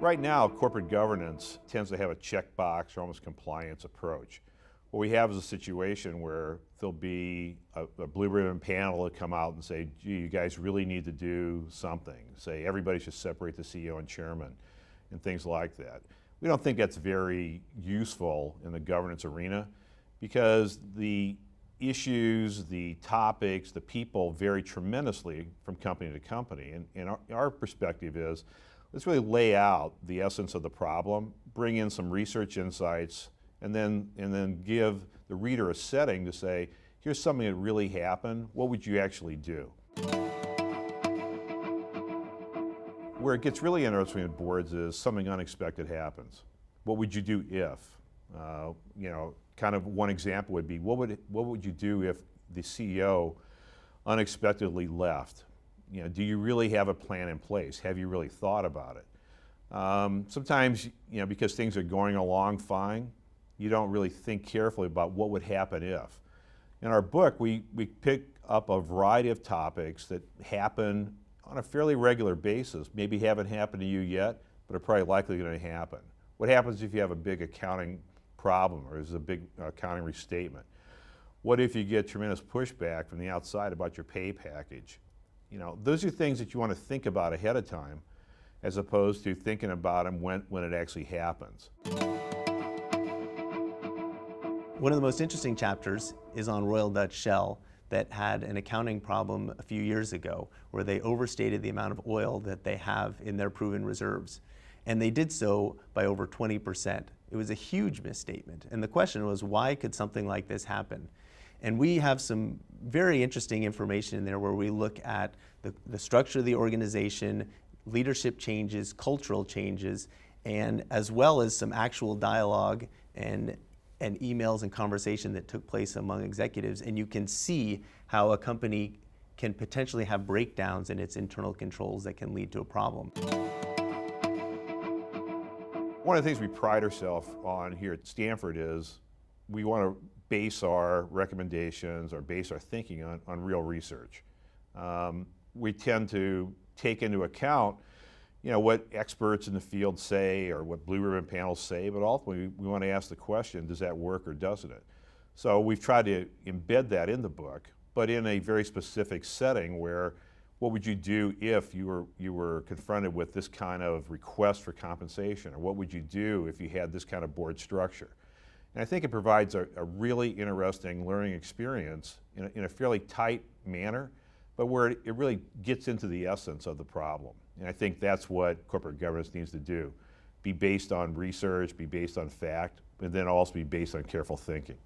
Right now, corporate governance tends to have a checkbox or almost compliance approach. What we have is a situation where there'll be a blue ribbon panel that come out and say, gee, you guys really need to do something. Say everybody should separate the CEO and chairman and things like that. We don't think that's very useful in the governance arena because the issues, the topics, the people vary tremendously from company to company. And our perspective is, let's really lay out the essence of the problem, bring in some research insights, and then give the reader a setting to say, here's something that really happened, what would you actually do? Where it gets really interesting at boards is something unexpected happens. What would you do if? Kind of one example would be, what would you do if the CEO unexpectedly left? Do you really have a plan in place? Have you really thought about it? Sometimes, because things are going along fine, you don't really think carefully about what would happen if. In our book, we pick up a variety of topics that happen on a fairly regular basis. Maybe haven't happened to you yet, but are probably likely going to happen. What happens if you have a big accounting problem or there's a big accounting restatement? What if you get tremendous pushback from the outside about your pay package? Those are things that you want to think about ahead of time as opposed to thinking about them when it actually happens. One of the most interesting chapters is on Royal Dutch Shell that had an accounting problem a few years ago where they overstated the amount of oil that they have in their proven reserves. And they did so by over 20%. It was a huge misstatement. And the question was, why could something like this happen? And we have some very interesting information in there where we look at the structure of the organization, leadership changes, cultural changes, and as well as some actual dialogue and emails and conversation that took place among executives. And you can see how a company can potentially have breakdowns in its internal controls that can lead to a problem. One of the things we pride ourselves on here at Stanford is we want to base our recommendations or base our thinking on real research. We tend to take into account what experts in the field say or what blue ribbon panels say, but ultimately we want to ask the question, does that work or doesn't it? So we've tried to embed that in the book, but in a very specific setting where what would you do if you were confronted with this kind of request for compensation, or what would you do if you had this kind of board structure? And I think it provides a really interesting learning experience in a fairly tight manner, but where it really gets into the essence of the problem. And I think that's what corporate governance needs to do. Be based on research, be based on fact, and then also be based on careful thinking.